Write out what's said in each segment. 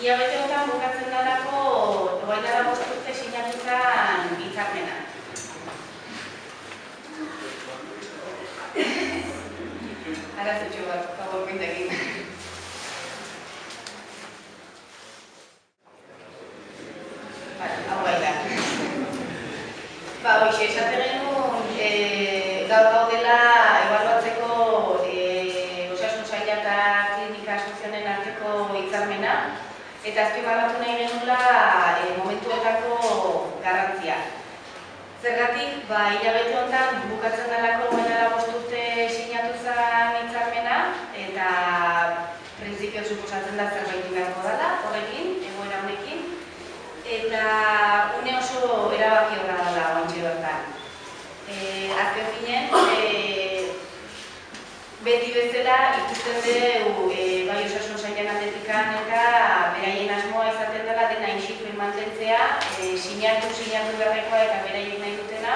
Hilabete honetan bukatzen dalako, orain dela 5 urte sinatu zen hitzarmena. Arazotxo bat, PowerPoint-ekin. Hau bai da. Hoxe, esate genuen gaur gaudela ebaluatzeko osasun saila eta klinika sozialen arteko hitzarmena, eta azpimarratu nahi genuela momentuetako garrantzia. Zergatik, hilabete honetan bukatzen dalako orain dela 5 urte sinatu zen hitzarmena, eta printzipioz suposatzen da zerbait beharko dela, horrekin, egoera honekin, eta une oso erabakiorra dela oraintxe bertan. Azken finean, beti bezala ikusten dugu bai osasun sailen aldetikan eta beraien asmoa izaten dela dena inxituen mantentzea, sinatu beharrekoa eta beraiek nahi dutena,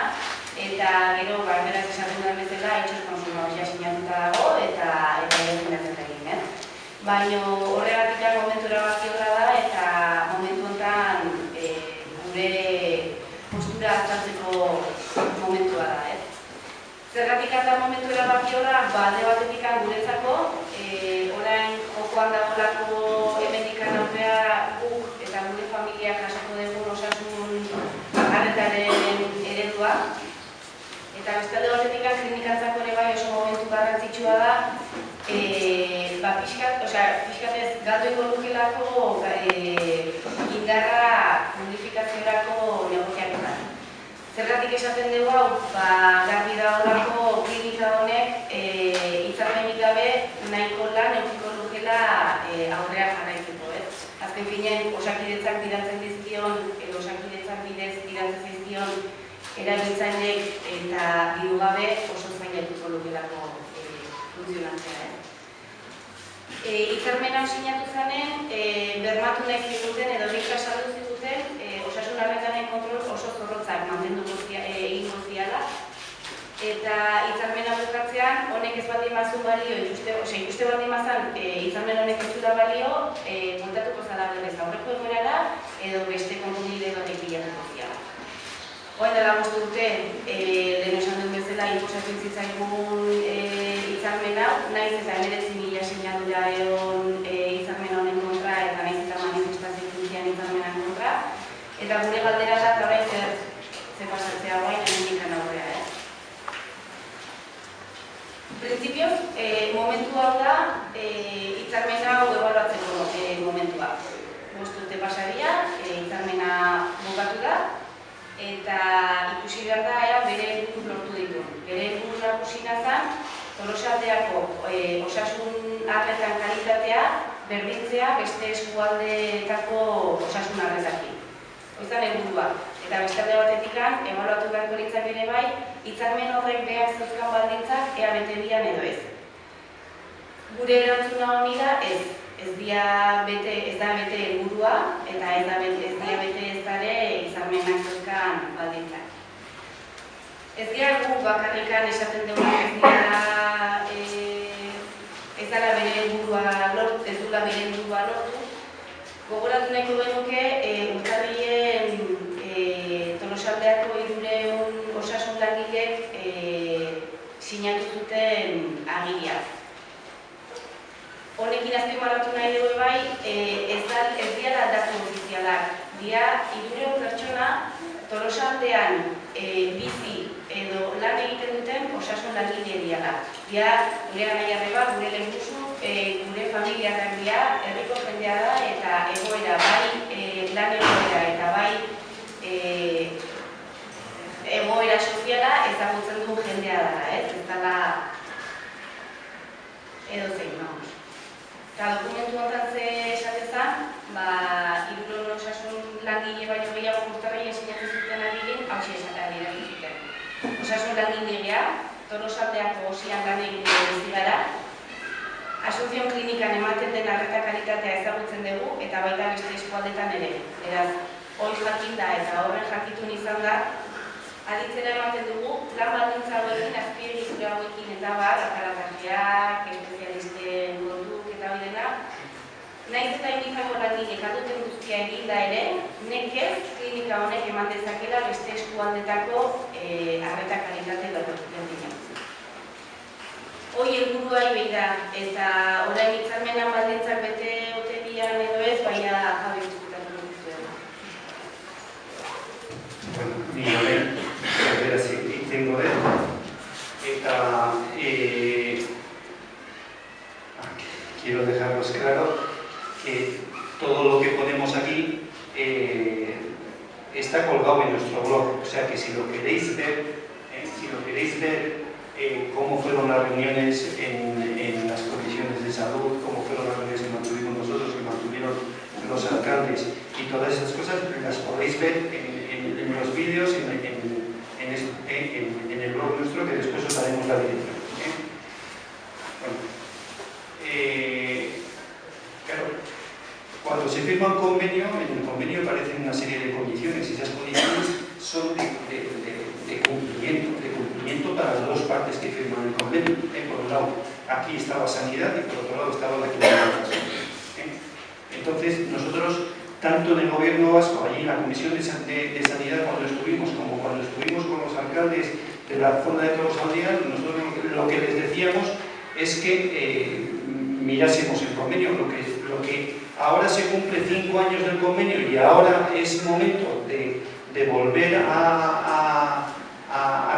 eta gero, beraz esaten duen bezala, itxos konsumoa sinatuta dago eta defendatzen egin. Baina horregatik momentu erabakiorra da eta momentu honetan gure postura azaltzeko momentua da. Zergatik eta momentu erabakiorra, alde batetik guretzako, orain jokoan dagoelako hemendikan aurrea guk eta gure familiak jasoko dugun osasun arretaren eredua. Eta beste alde batetik klinikantzako ere bai oso momentu garrantzitsua da, pixkatez galdu ingo lukelako indarra unifikazioarako negoziaketan. Zergatik esaten dugu hau, garbi dagoelako klinika honek hitzarmenik gabe nahiko lan edukiko lukela aurrea jarraitzeko. Azken finean, Osakidetzak bidaltzen dizkion, Osakidetzak bidez bidaltzen dizkion erabiltzaileek eta diru gabe oso zaila edukiko lukelako funtzionantzea. Hitzarmen hau sinatu zanen, bermatu nahi zituzten edo bikla saldu zituzten osasun arretaren kontrol oso zorrotzak mantenduko egingo ziala. Eta hitzarmen hau bukatzean, honek ez baldin mazun balio, ikuste baldin mazan hitzarmen honek ez dura balio, bueltatuko zala berrez aurreko egoerara edo beste konponbide batek bilatuko ziala. Orain dela 5 urte, lehen esan duen bezala inposatzen zitzaigun hitzarmen hau, nahiz eta 19.000 sinadura egon hitzarmen honen kontra eta nahiz eta manifestazio funtzioan hitzarmenan kontra. Eta gure galdera da, orain zer pasatzea orain hemendikan aurrea. Printzipioz, momentu hau da hitzarmen hau ebaluatzeko momentua. 5 urte pasaria, hitzarmena bukatu da, eta ikusi behar da bere helburu lortu ditu. Bere helburu nagusina zen Tolosaldeako osasun arretan kalitatea berdintzea beste eskualdeetako osasun arretakin. Hori helburua. Eta beste alde batetik ebaluatu beharko litzak ere bai, hitzarmen horrek behar zeuzkan baldintzak ea bete dian edo ez. Gure erantzuna honi da ez. Ez da bete helburua eta ez da bete ez dare hitzarmenak zeuzkan baldintzak. Ez dira guk bakarrikan esaten duguna ez dela bere helburua lortu, ez dula bere helburua lortu. Gogoratu nahiko genuke urtarrilen Tolosaldeako 300 osasun langilek sinatu zuten agiria. Honekin azpimarratu nahi dugu bai, ez dira datu ofizialak. Dira 300 pertsona Tolosaldean bizi edo lan egiten duten osasun langile diala. Dira gure anaiarreba, gure lehenguzu, gure familiarrak dira, herriko jendea da eta egoera bai lan egoera eta bai egoera soziala ezagutzen dugu jendea dara, ez dela edo zein, vamos. Eta dokumentu honetan ze esatezan, 300 osasun langile baino gehiago urtarrilen sinatu zuten agirin, hauxe esaten zuten. Osasun langilea, Tolosaldeako osian lan egiten bizi gara, Asunción klinikan ematen den arreta kalitatea ezagutzen dugu eta baita beste eskualdetan ere. Beraz, hori jakin da eta horren jakitun izan da, aditzera ematen dugu, lan baldintza hauekin, azpiegitura hauekin eta aparatarriak, espezialisten kontuk eta hori dena, Naiz eta indizango langileek aduten guztia eginda ere, nekez klinika honek eman dezakela beste eskualdetako arreta kalitate berdina. Hoi helburuai begira, eta orain hitzarmena baldintzak bete ote dian edo ez, baina Javi diskutatu duzuen. Ni horren, beraz itzengo dut, eta quiero dejaros claro que todo lo que ponemos aquí está colgado en nuestro blog, o sea que si lo queréis ver, cómo fueron las reuniones en las comisiones de salud, cómo fueron las reuniones que mantuvimos nosotros, que mantuvieron los alcaldes y todas esas cosas, las podéis ver en los vídeos, en el blog nuestro, que después os daremos la dirección. Claro, cuando se firma un convenio, en el convenio aparecen una serie de condiciones y esas condiciones son de cumplimiento para las dos partes que firman el convenio. Por un lado, aquí estaba sanidad y por otro lado estaba la clínica. Entonces, nosotros, tanto en el gobierno vasco, allí en la comisión de sanidad cuando estuvimos, como cuando estuvimos con los alcaldes de la zona de Tolosaldea, nosotros lo que les decíamos es que mirásemos el convenio, lo que ahora se cumple 5 años del convenio y ahora es momento de volver a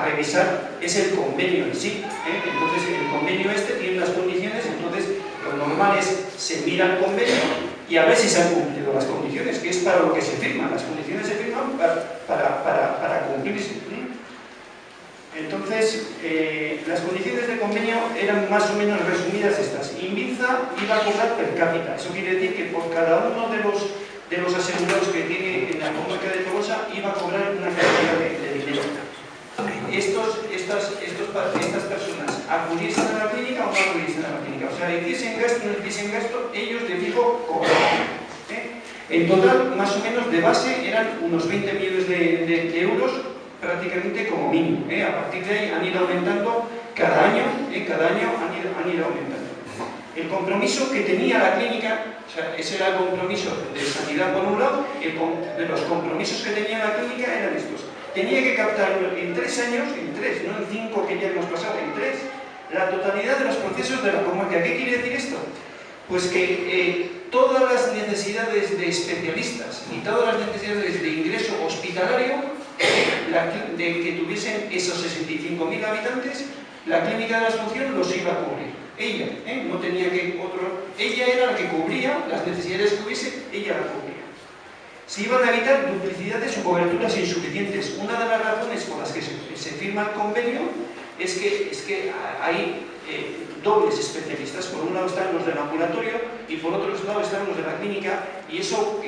revisar, es el convenio en sí. Entonces el convenio tiene unas condiciones, entonces lo normal es se mira el convenio y a ver si se han cumplido las condiciones, que es para lo que se firman. Las condiciones se firman para cumplirse. Entonces, las condiciones de convenio eran más o menos resumidas estas. Invinza iba a cobrar per cápita. Eso quiere decir que por cada uno de los asegurados que tiene en la comarca de Tolosa iba a cobrar una cantidad de dinero. Estas personas acudiesen a la clínica o no acudiesen a la clínica. O sea, hiciesen gasto o no hiciesen gasto, ellos de fijo cobraban. En total, más o menos, de base eran unos 20 millones de euros prácticamente como mínimo. A partir de ahí han ido aumentando cada año han ido aumentando. El compromiso que tenía la clínica, o sea, ese era el compromiso de sanidad por un lado, de los compromisos que tenía la clínica eran estos. Tenía que captar en 3 años, no en 5 que ya hemos pasado, en 3, la totalidad de los procesos de la comarca. ¿Qué quiere decir esto? Pues que todas las necesidades de especialistas y todas las necesidades de ingreso hospitalario de que tuviesen esos 65.000 habitantes, la clínica de la Asunción los iba a cubrir. Ella, no tenía que ella era la que cubría las necesidades que hubiese, ella la cubría. Se iban a evitar duplicidades o coberturas insuficientes. Una de las razones por las que se firma el convenio es que hay dobles especialistas. Por un lado están los del ambulatorio y por otro lado están los de la clínica, y eso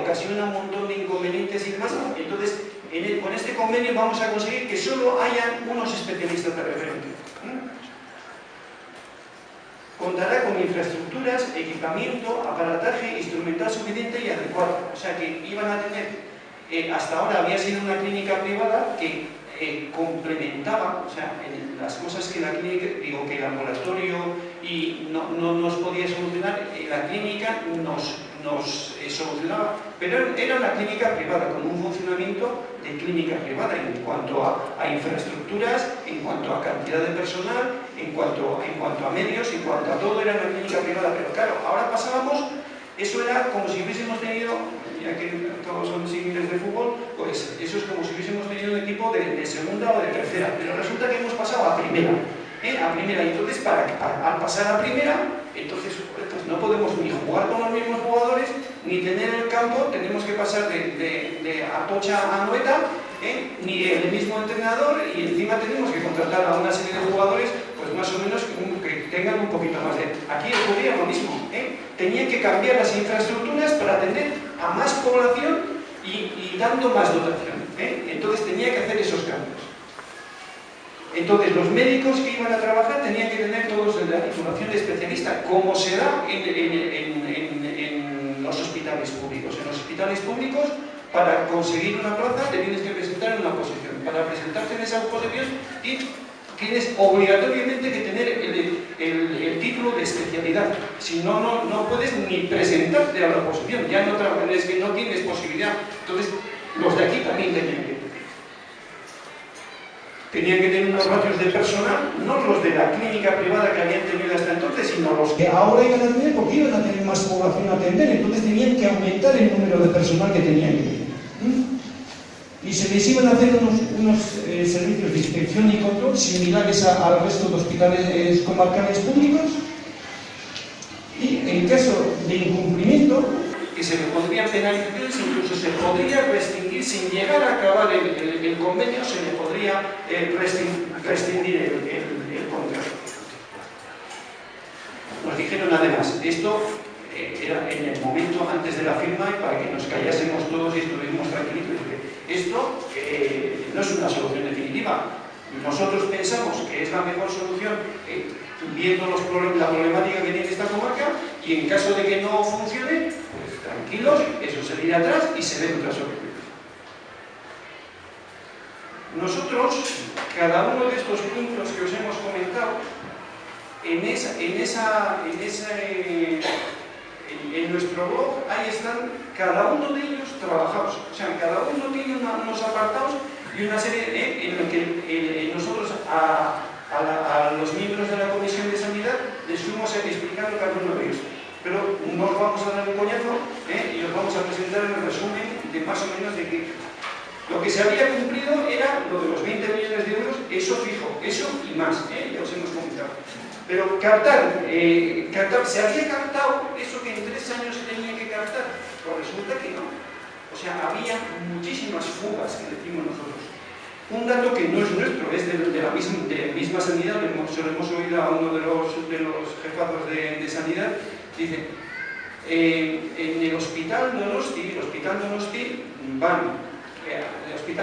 ocasiona un montón de inconvenientes y demás. Entonces, con este convenio vamos a conseguir que solo haya unos especialistas de referencia. Contará con infraestructuras, equipamiento, aparataje instrumental suficiente y adecuado. O sea que iban a tener, hasta ahora había sido una clínica privada que complementaba, o sea, las cosas que la clínica, que el ambulatorio y no nos podía solucionar, la clínica nos solucionaba, pero era una clínica privada, con un funcionamiento de clínica privada en cuanto a infraestructuras, en cuanto a cantidad de personal, en cuanto a medios, en cuanto a todo, era una clínica privada. Pero claro, ahora pasábamos, eso era como si hubiésemos tenido, ya que todos son símiles de fútbol, pues eso es como si hubiésemos tenido un equipo de segunda o de tercera, pero resulta que hemos pasado a primera. Entonces, al pasar a primera, entonces no podemos ni jugar con los mismos jugadores, ni tener el campo, tenemos que pasar de Atocha a Noeta, ni el mismo entrenador, y encima tenemos que contratar a una serie de jugadores, pues más o menos que tengan un poquito más de... Aquí ocurría lo mismo, tenían que cambiar las infraestructuras para atender a más población y dando más dotación, entonces tenía que hacer esos cambios. Entonces, los médicos que iban a trabajar tenían que tener todos la titulación de especialista, como se da en los hospitales públicos. En los hospitales públicos, para conseguir una plaza, te tienes que presentar en una posición. Para presentarte en esa posición, tienes obligatoriamente que tener el título de especialidad. Si no, no puedes ni presentarte a la oposición, ya no es que no tienes posibilidad. Entonces, los de aquí también tenían que tener unos ratios de personal, no los de la clínica privada que habían tenido hasta entonces, sino los que ahora iban a tener, porque iban a tener más población a atender, entonces tenían que aumentar el número de personal que tenían que tener. Y se les iban a hacer unos servicios de inspección y control similares al resto de hospitales comarcales públicos, y en caso de incumplimiento, que se le pondrían penalizaciones, incluso se podría rescindir, sin llegar a acabar el convenio, se le podría rescindir el contrato. Nos dijeron además, esto era en el momento antes de la firma, y para que nos callásemos todos y estuviéramos tranquilitos, esto no es una solución definitiva. Nosotros pensamos que es la mejor solución, viendo la problemática que tiene esta comarca, y en caso de que no funcione, pues tranquilos, eso se dirá atrás y se ve otra solución. Nosotros, cada uno de estos puntos que os hemos comentado, en nuestro blog, ahí están cada uno de ellos trabajados. O sea, cada uno tiene unos apartados y una serie en la que nosotros a los miembros de la Comisión de Sanidad les fuimos explicando cada uno de ellos. Pero no os vamos a dar un coñazo y os vamos a presentar el resumen de más o menos de que lo que se había cumplido era lo de los 20 millones de euros, eso fijo, eso y más, ya os hemos comentado. Pero captar, ¿se había captado eso que en 3 años se tenía que captar? Pues resulta que no. O sea, había muchísimas fugas, que decimos nosotros. Un dato que no es nuestro, es de la misma sanidad, se lo hemos oído a uno de los jefazos de sanidad, dice, en el Hospital Donosti, el Hospital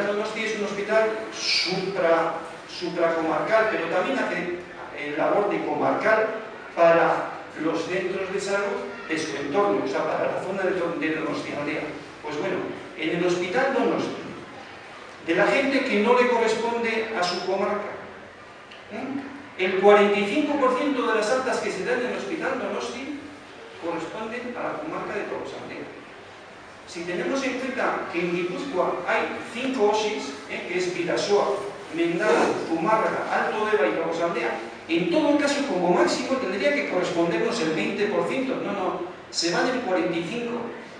Donosti es un hospital supracomarcal, pero también hace labor de comarcal para los centros de salud de su entorno, o sea, para la zona de Donostialdea. Pues bueno, en el Hospital Donosti, de la gente que no le corresponde a su comarca, el 45% de las altas que se dan en el Hospital Donosti corresponden a la comarca de Tolosaldea. Si tenemos en cuenta que en Guipúzcoa hay 5 OSIs, que es Bidasoa, Mendaro, Zumárraga, Alto Deba y Tolosaldea, en todo caso, como máximo, tendría que correspondernos el 20%. No, se va del 45%.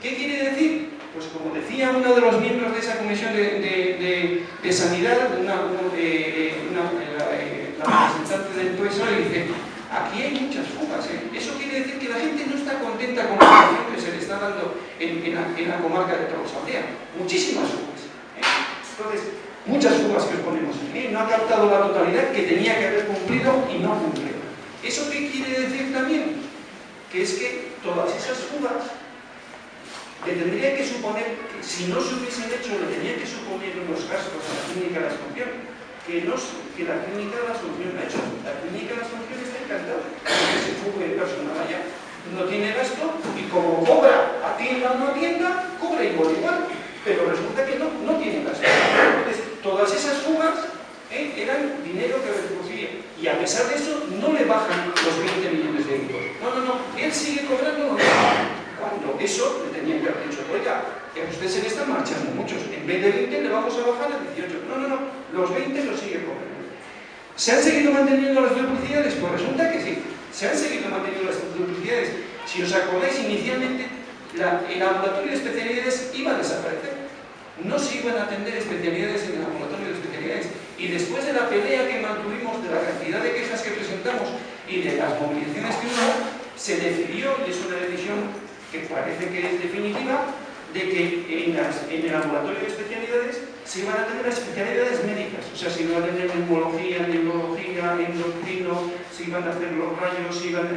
¿Qué quiere decir? Pues como decía uno de los miembros de esa comisión de sanidad, la representante del PSOE, dice, aquí hay muchas fugas. Eso quiere decir que la gente no está contenta con la situación que se le está dando en la comarca de Tolosaldea. Muchísimas fugas. Entonces, muchas fugas que os ponemos. No ha captado la totalidad que tenía que haber cumplido y no cumplió. ¿Eso qué quiere decir también? Que es que todas esas fugas le tendría que suponer, que si no se hubiesen hecho, le tenía que suponer unos gastos a la Clínica de la Asunción, que la Clínica de la Asunción no ha hecho. La Clínica de la Asunción está encantada que se fugue el personal allá. No tiene gasto y como cobra, atienda o no atienda, cobra igual. Pero resulta que no tiene gasto. Entonces, todas esas fugas eran dinero que recibía. Y a pesar de eso, no le bajan los 20 millones de euros. No. Él sigue cobrando lo mismo. Cuando eso le tenían que haber dicho, oiga, que a usted se le están marchando muchos. En vez de 20 le vamos a bajar a 18. No. Los 20 los sigue cobrando. ¿Se han seguido manteniendo las duplicidades? Pues resulta que sí. Se han seguido manteniendo las duplicidades. Si os acordáis, inicialmente el ambulatorio de especialidades iba a desaparecer. No se iban a atender especialidades en el ambulatorio de especialidades. Y después de la pelea que mantuvimos, de la cantidad de quejas que presentamos y de las movilizaciones que hubo, se decidió, y es una decisión que parece que es definitiva, de que en el ambulatorio de especialidades se iban a tener las especialidades médicas. O sea, se iban a tener neumología, neurología, endocrino, se iban a hacer los rayos, se iban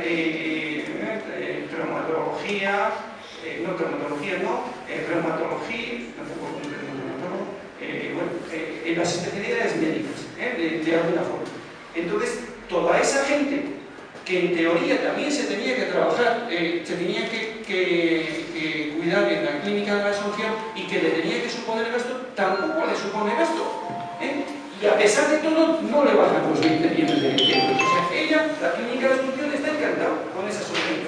traumatología, las especialidades médicas, de alguna forma. Entonces, toda esa gente que en teoría también se tenía que trabajar, se tenía que cuidar en la clínica de la Asunción y que le tenía que suponer gasto, tampoco le supone gasto. Y a pesar de todo, no le bajan los 20 millones de euros. O sea, ella, la Clínica de la Asunción, está encantada con esa solución.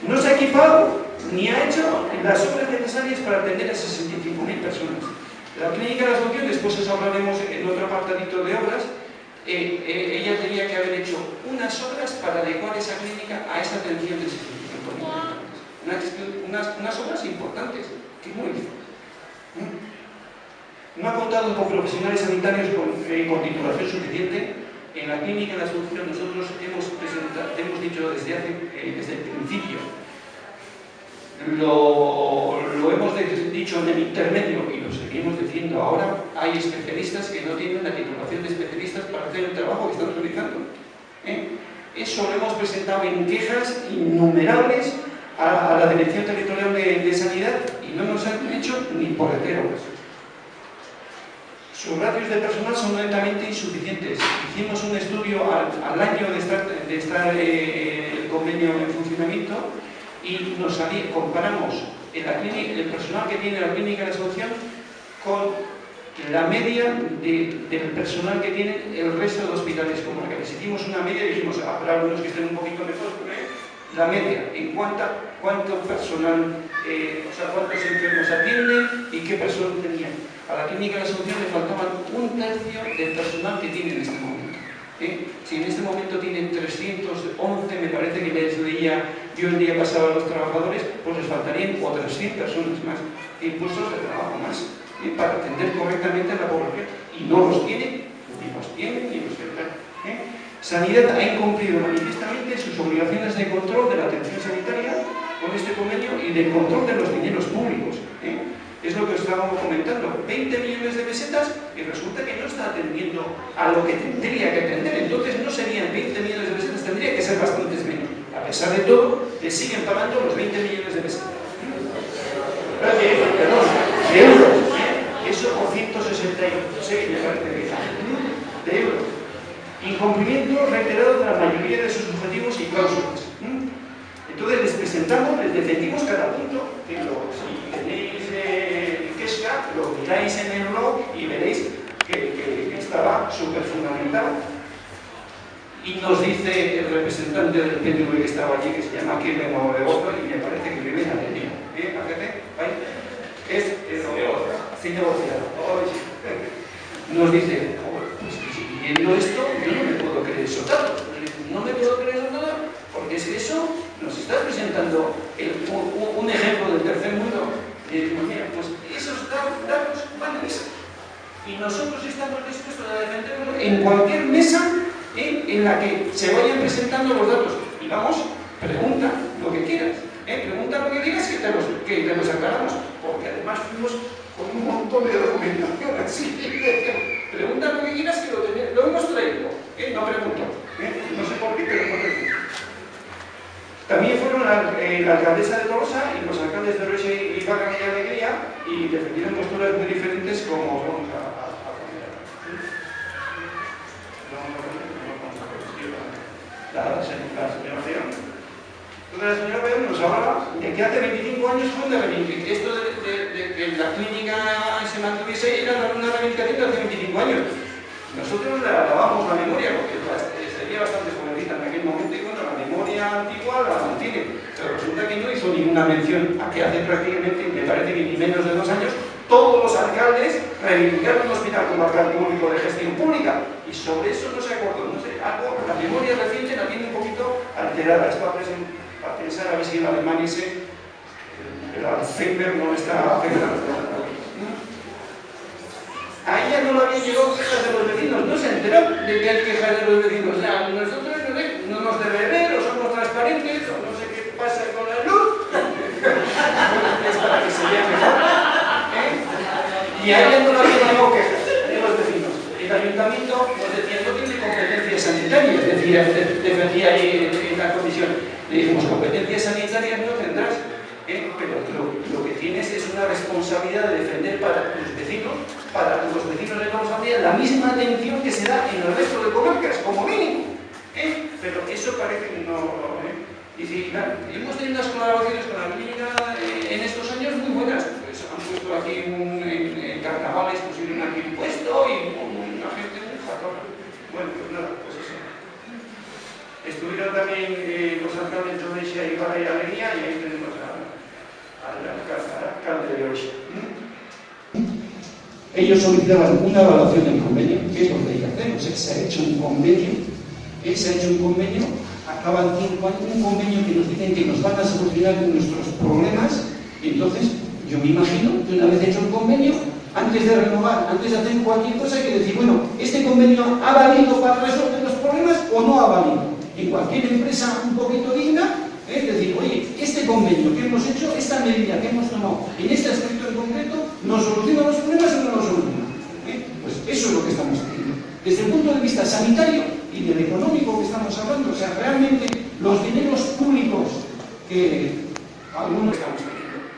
No se ha equipado ni ha hecho las obras necesarias para atender a 65.000 personas. La Clínica de la Asunción, después os hablaremos en otro apartadito de obras, ella tenía que haber hecho unas obras para adecuar esa clínica a esa atención de 65.000 personas. Unas obras importantes, que no hizo. No ha contado con profesionales sanitarios con titulación suficiente. En la Clínica de la Asunción nosotros hemos dicho desde el principio, lo hemos dicho en el intermedio y lo seguimos diciendo ahora, hay especialistas que no tienen la titulación de especialistas para hacer el trabajo que están realizando. Eso lo hemos presentado en quejas innumerables a la Dirección Territorial de Sanidad y no nos han hecho ni por entero. Sus ratios de personal son netamente insuficientes. Hicimos un estudio al año de estar el convenio en funcionamiento y comparamos el personal que tiene la Clínica de la Asunción con la media del personal que tienen el resto de hospitales comarcales. Hicimos una media y dijimos, habrá algunos que estén un poquito mejor, la media, en cuánto personal, cuántos enfermos atienden y qué personal tenían. A la Clínica de la Asunción le faltaban 1/3 del personal que tiene en este momento. Si en este momento tienen 311, me parece que les leía yo el día pasado a los trabajadores, pues les faltarían otras 100 personas más, puestos de trabajo más, para atender correctamente a la población. Y no los tienen, ni los tendrán. Sanidad ha incumplido manifiestamente sus obligaciones de control de la atención sanitaria con este convenio y de control de los dineros públicos. Es lo que os estábamos comentando, 20 millones de pesetas y resulta que no está atendiendo a lo que tendría que atender. Entonces no serían 20 millones de pesetas, tendría que ser bastantes menos. A pesar de todo, le siguen pagando los 20 millones de pesetas. Perdón, de euros. Eso por 166, me parece que de euros. Incumplimiento reiterado de la mayoría de sus objetivos y cláusulas. Entonces les presentamos, les defendimos cada punto. Si tenéis queja, lo miráis en el blog y veréis que estaba súper fundamentado. Y nos dice el representante del PNV que estaba allí, que se llama Kevin Movegoto, y me parece que vive en Alemania. Es el negociador. Nos dice, pues viendo esto, yo no me puedo creer eso tanto. No me puedo creer eso tanto, porque es que eso nos está presentando un ejemplo del tercer mundo. Y decimos, mira, pues esos datos van a misa. Y nosotros estamos dispuestos a defenderlos en cualquier mesa en la que se vayan presentando los datos. Y vamos, pregunta lo que quieras. Pregunta lo que quieras que te los aclaramos. Porque además fuimos con un montón de documentación así. Pregunta lo que quieras que lo hemos traído. No pregunto. No sé por qué, pero no pregunto. También fueron la alcaldesa de Tolosa y los alcaldes de Orense y Vaca y Alegría y defendieron posturas muy diferentes como os vamos a poner. La señora León. Entonces la señora León nos hablaba de que hace 25 años fue una reivindicación. Esto de que la clínica se mantuviese era una reivindicación de hace 25 años. Nosotros le alabamos la memoria porque sería bastante jovencita en aquel momento y bueno, la memoria antigua la mantiene, pero resulta que no hizo ninguna mención a que hace prácticamente, me parece que ni menos de 2 años, todos los alcaldes reivindicaron un hospital comarcal público de gestión pública y sobre eso no se acordó, no sé, algo, la memoria reciente la tiene un poquito alterada, es para pensar a ver si en Alemania el Alzheimer no está afectando. A ella no le habían llegado quejas de los vecinos, no se enteró de que hay quejas de los vecinos. O sea, nosotros no nos debe ver, o somos transparentes, o no sé qué pasa con la luz. Es para que se vea mejor. Y a ella no le habían llegado quejas de los vecinos. El ayuntamiento nos decía, no tiene competencias sanitarias, decía ahí en la comisión. Le dijimos, competencias sanitarias no tendrás. Pero lo que tienes es una responsabilidad de defender para tus vecinos, para los vecinos de Tolosa la misma atención que se da en el resto de comarcas, como mínimo. Pero eso parece que no. Dice, claro, hemos tenido unas colaboraciones con la clínica en estos años muy buenas. Pues han puesto aquí en carnavales, pusieron aquí un puesto y una gente Estuvieron también los alcaldes de Oreixa, Ibarra y Alegría, y ahí tenemos al alcalde de Oreixa. Ellos solicitaban una evaluación del convenio, que es lo que hay que hacer. O sea, se ha hecho un convenio, acaban 5 años, un convenio que nos dicen que nos van a solucionar nuestros problemas, y entonces yo me imagino que una vez hecho el convenio, antes de renovar, antes de hacer cualquier cosa, hay que decir, bueno, ¿este convenio ha valido para resolver los problemas o no ha valido? En cualquier empresa un poquito digna, es decir, oye, este convenio que hemos hecho, esta medida que hemos tomado en este aspecto en concreto, ¿nos soluciona los problemas o no nos soluciona? Pues eso es lo que estamos haciendo. Desde el punto de vista sanitario y del económico que estamos hablando, o sea, realmente los dineros públicos que algunos estamos teniendo.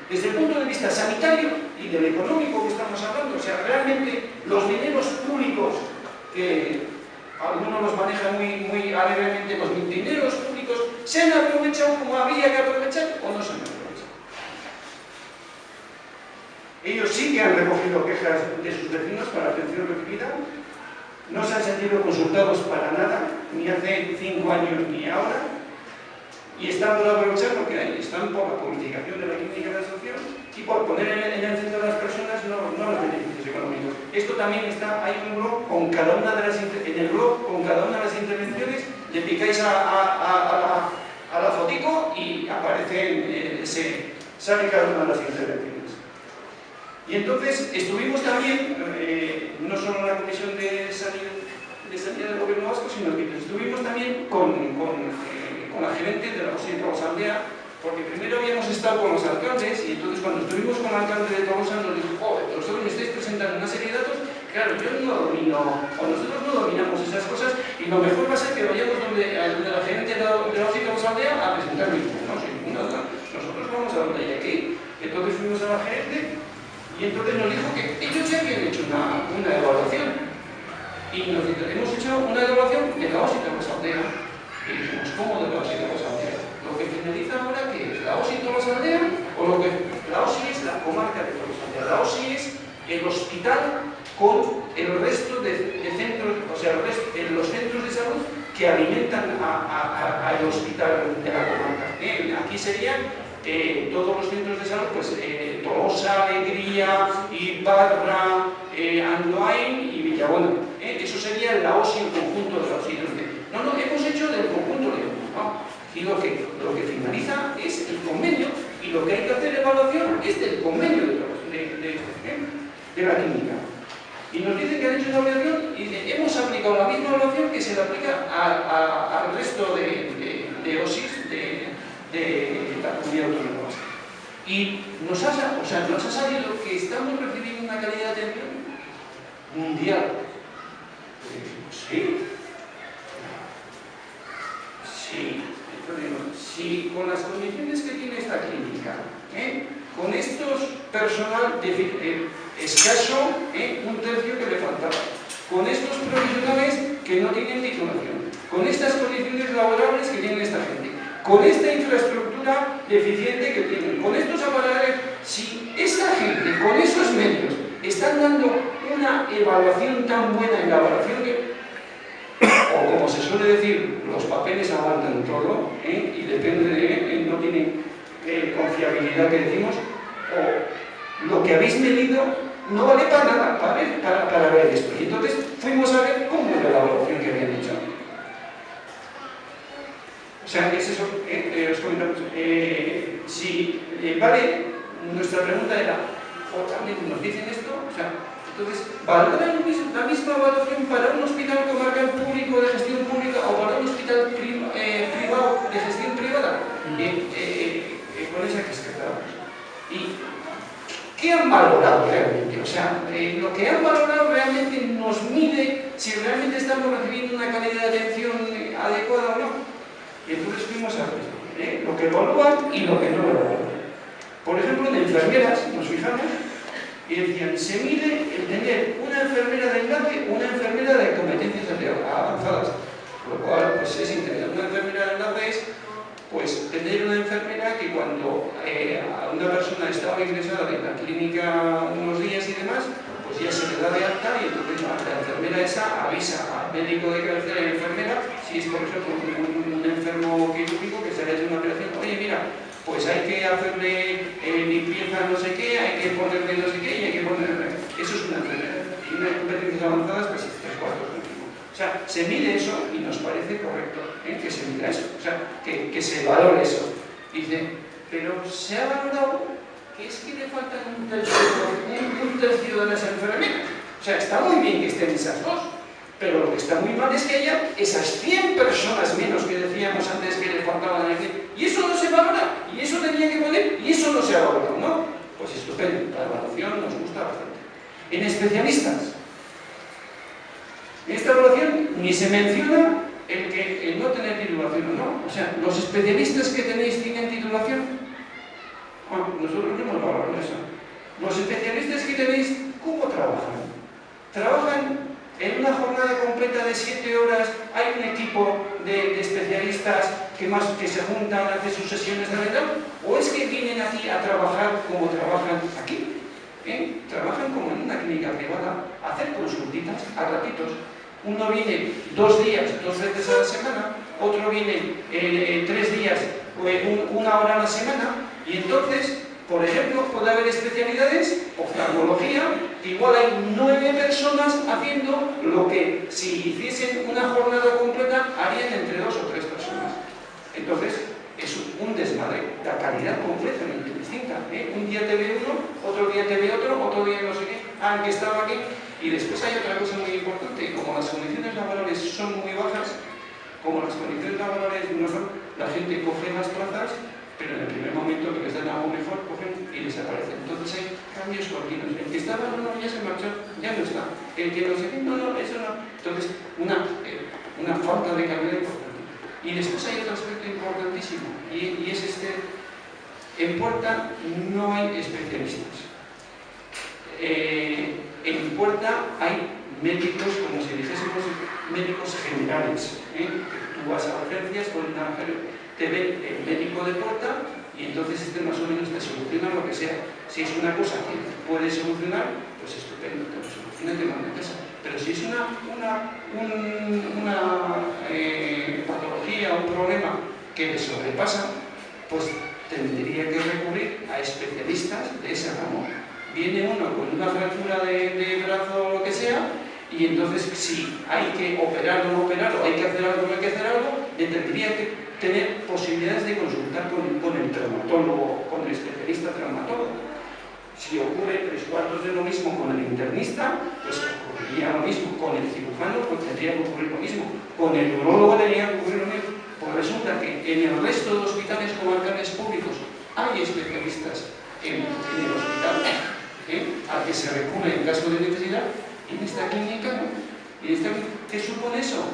Desde el punto de vista sanitario y del económico que estamos hablando, o sea, realmente los dineros públicos que algunos los manejan muy alegremente, los dineros públicos se han aprovechado como había que aprovechar o no se han aprovechado. Ellos sí que han recogido quejas de sus vecinos para atención recibida, no se han sentido consultados para nada, ni hace 5 años ni ahora, y están por aprovechar lo que hay, están por la publicación de la clínica de asunción y por poner en el centro de las personas no los beneficios económicos. Esto también está, hay un blog con cada una de las, en el blog con cada una de las intervenciones, le picáis a la fotico y aparecen, sale cada una de las intervenciones. Y entonces estuvimos también, no solo en la Comisión de Sanidad del Gobierno Vasco, sino que estuvimos también con la gerente de la OSI de Tolosaldea, porque primero habíamos estado con los alcaldes y entonces cuando estuvimos con el alcalde de Tolosa nos dijo, joder, vosotros me estáis presentando una serie de datos, claro, yo no domino, o nosotros no dominamos esas cosas y lo mejor va a ser que vayamos donde la gerente de la OSI de Tolosaldea a presentar mi informe. No, sin ninguna duda, nosotros vamos a donde hay aquí. Entonces fuimos a la gerente y entonces nos dijo que ellos ya habían hecho una evaluación y nos dijo, hemos hecho una evaluación de la OSI de Tolosaldea. Y dijimos, ¿cómo de la OSI de Tolosaldea? ¿Lo que finaliza ahora qué es? ¿La OSI de Tolosaldea? ¿O lo que la OSI es la comarca de Tolosaldea? La OSI es el hospital con el resto de centros, o sea, los centros de salud que alimentan al hospital de la comarca. Aquí serían todos los centros de salud, pues Tolosa, Alegría, Ibarra, Andoain y Villabuena. Eso sería la OSI, el conjunto de la OSI. No, hemos hecho del conjunto de ¿no? Y lo que finaliza es el convenio y lo que hay que hacer evaluación es del convenio de la clínica. Y nos dicen que han hecho una evaluación y hemos aplicado la misma evaluación que se le aplica al resto de OSIs de la comunidad autónoma. Y nos ha salido que estamos recibiendo una calidad de atención mundial. Sí. Si con las condiciones que tiene esta clínica, con estos personal escaso, un tercio que le faltaba, con estos profesionales que no tienen titulación, con estas condiciones laborables que tiene esta gente, con esta infraestructura deficiente que tienen, con estos aparatos, si esta gente con esos medios están dando una evaluación tan buena en la evaluación que o como se suele decir, los papeles aguantan todo, y depende de, no tienen confiabilidad que decimos, o lo que habéis medido no vale para nada, para ver esto. Y entonces fuimos a ver cómo era la evaluación que habían hecho. O sea, es eso, os comentamos. Si vale, nuestra pregunta era, o también nos dicen esto, o sea, entonces, ¿valdrá la misma evaluación para un hospital comarcal público de gestión pública o para un hospital privado de gestión privada? Con esa que estábamos. ¿Y qué han valorado realmente? O sea, lo que han valorado realmente nos mide si realmente estamos recibiendo una calidad de atención adecuada o no. Y entonces fuimos a ver lo que evalúan y lo que no evalúan. Por ejemplo, en enfermeras, nos fijamos, y decían, se mide el tener una enfermera de enlace o una enfermera de competencias avanzadas. Por lo cual, pues es interesante. Una enfermera de enlace es, pues, tener una enfermera que cuando una persona estaba ingresada en la clínica unos días y demás, pues ya se le da de alta y entonces la enfermera esa avisa a médico de cabecera y enfermera, si es por ejemplo un enfermo quirúrgico que se le ha hecho una operación, oye mira, pues hay que hacerle limpieza no sé qué, hay que ponerle no sé qué y hay que ponerle... Eso es una enfermedad. Y unas competencias avanzadas, pues es 3/4 del mismo. O sea, se mide eso y nos parece correcto que se mida eso, o sea, que se valore eso. Dice, pero se ha valorado que es que le faltan un tercio de las enfermeras. O sea, está muy bien que estén esas dos, pero lo que está muy mal es que haya esas 100 personas menos que decíamos antes que le faltaban aquí. Y eso no se valora, y eso tenía que poner, y eso no se ha valorado, ¿no? Pues estupendo, la evaluación nos gusta bastante. En especialistas, en esta evaluación ni se menciona el no tener titulación o no. O sea, los especialistas que tenéis tienen titulación. Bueno, nosotros no hemos valorado eso. Los especialistas que tenéis, ¿cómo trabajan? Trabajan en una jornada completa de 7 horas, hay un equipo de especialistas que se juntan, hacen sus sesiones de verdad, o es que vienen aquí a trabajar como trabajan aquí. Trabajan como en una clínica privada, a hacer consultitas a ratitos. Uno viene 2 días, 2 veces a la semana, otro viene 3 días, 1 hora a la semana, y entonces, por ejemplo, puede haber especialidades, oftalmología, que igual hay 9 personas haciendo lo que si hiciesen una jornada completa harían entre 2 o 3 personas. Entonces, es un desmadre, la calidad completamente distinta. Un día te ve uno, otro día te ve otro día no sé qué, que estaba aquí. Y después hay otra cosa muy importante, como las condiciones laborales son muy bajas, como las condiciones laborales no son, la gente coge las plazas, pero en el primer momento que les dan algo mejor, cogen y desaparecen. Entonces hay cambios continuos. El que estaba, no, ya se marchó, ya no está. El que no sé qué, no, eso no. Entonces, una falta de calidad importante. Y después hay otro aspecto importantísimo, y es este: en Puerta no hay especialistas. En Puerta hay médicos, como si dijésemos, médicos generales. Tú vas a urgencias con una... te ve el médico de Puerta y entonces más o menos te soluciona lo que sea. Si es una cosa que puedes solucionar, pues estupendo, te lo soluciona y te manda a casa. Pero si es una patología, un problema que le sobrepasa, pues tendría que recurrir a especialistas de ese ramo. Viene uno con una fractura de brazo o lo que sea, y entonces si hay que operar o no operar, o hay que hacer algo o no hay que hacer algo, le tendría que tener posibilidades de consultar con el traumatólogo, con el especialista traumatólogo. Si ocurre 3/4 de lo mismo con el internista, pues ocurriría lo mismo. Con el cirujano, pues tendría que ocurrir lo mismo. Con el neurólogo tendría que ocurrir lo mismo. Pues resulta que en el resto de hospitales comarcales públicos hay especialistas en el hospital al que se recurre en caso de necesidad, y en esta clínica no. ¿Qué supone eso?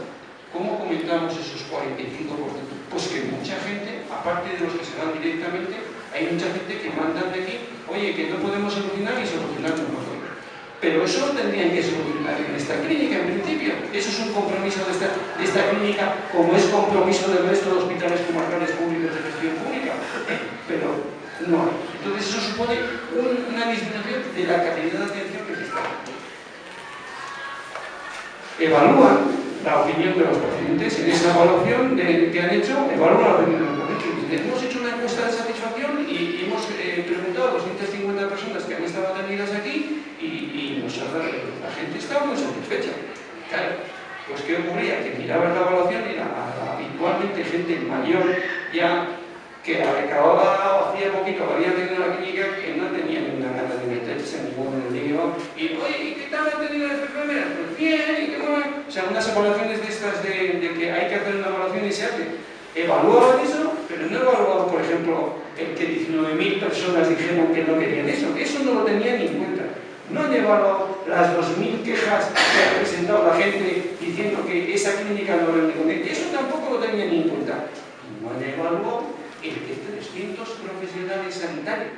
¿Cómo comentamos esos 45%? Pues que mucha gente, aparte de los que se dan directamente, hay mucha gente que mandan de aquí, oye, que no podemos solucionar y solucionarlo nosotros. Pero eso lo tendrían que solucionar en esta clínica, en principio. Eso es un compromiso de esta clínica, como es compromiso del resto de hospitales comarcales públicos de gestión pública. Pero no hay. Entonces eso supone una disminución de la calidad de atención que se está dando. Evalúan la opinión de los pacientes. En esa evaluación que han hecho, evalúan la opinión de los pacientes. Hemos hecho una encuesta de satisfacción y hemos preguntado a 250 personas que han estado atendidas aquí y la gente estaba muy satisfecha. Claro, pues ¿qué ocurría? Que mirabas la evaluación y habitualmente gente mayor ya que acababa o hacía poquito que había tenido la clínica, que no tenía ninguna ganas de meterse en ningún lío. Y, oye, ¿y qué tal ha tenido las enfermeras? Pues bien, y qué bueno. O sea, unas evaluaciones de estas de que hay que hacer una evaluación y se hace. Evaluaban eso, pero no evaluaban, por ejemplo, el que 19.000 personas dijeron que no querían eso, que eso no lo tenían ni en cuenta. No han evaluado las 2.000 quejas que ha presentado la gente diciendo que esa clínica no era conveniente. Eso tampoco lo tenían ni en cuenta. No han evaluado el que 300 profesionales sanitarios.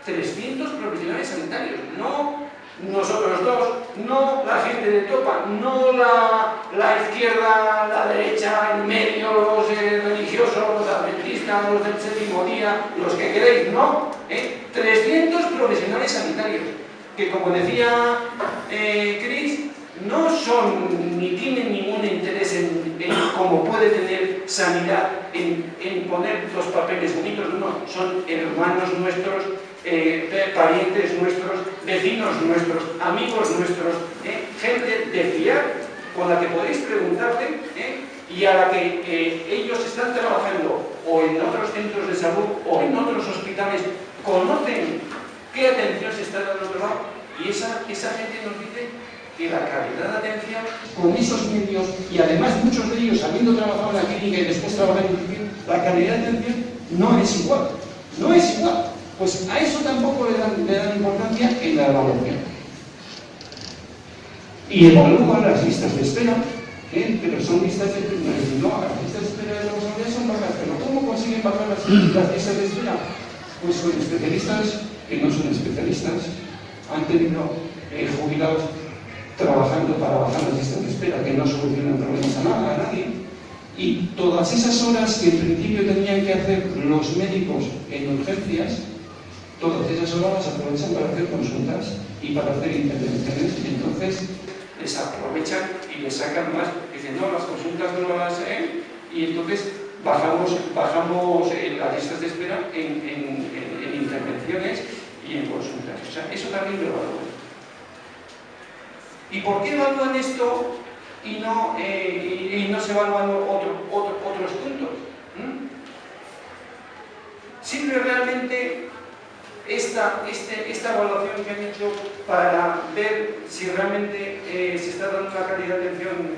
300 profesionales sanitarios, no nosotros dos, no la gente de Topa, no la izquierda, la derecha, en medio, los religiosos, los adventistas, los del séptimo día, los que queréis, no. 300 profesionales sanitarios, que como decía Chris, no son ni tienen ningún interés en como puede tener sanidad, en poner los papeles bonitos, no, son hermanos nuestros, parientes nuestros, vecinos nuestros, amigos nuestros, gente de fiar, con la que podéis preguntarle, y a la que ellos están trabajando o en otros centros de salud o en otros hospitales, conocen qué atención se está dando al otro lado, y esa gente nos dice que la calidad de atención con esos medios, y además muchos de ellos habiendo trabajado en la clínica y después trabajando en clínica, la calidad de atención no es igual, no es igual. Pues a eso tampoco le dan importancia en la evaluación. Y evalúan las listas de espera, pero son listas de espera. No, las listas de espera de la responsabilidad son bajas, pero ¿cómo consiguen bajar las listas de espera? Pues con especialistas que no son especialistas, han tenido jubilados trabajando para bajar las listas de espera, que no solucionan problemas a nadie, y todas esas horas que en principio tenían que hacer los médicos en urgencias, todas esas horas las aprovechan para hacer consultas y para hacer intervenciones, y entonces les aprovechan y les sacan más, dicen, no, las consultas no las y entonces bajamos las listas de espera en intervenciones y en consultas. O sea, eso también lo evalúan. ¿Y por qué evalúan esto y no se evalúan otros puntos? Sirve realmente esta evaluación que han hecho para ver si realmente se está dando una calidad de atención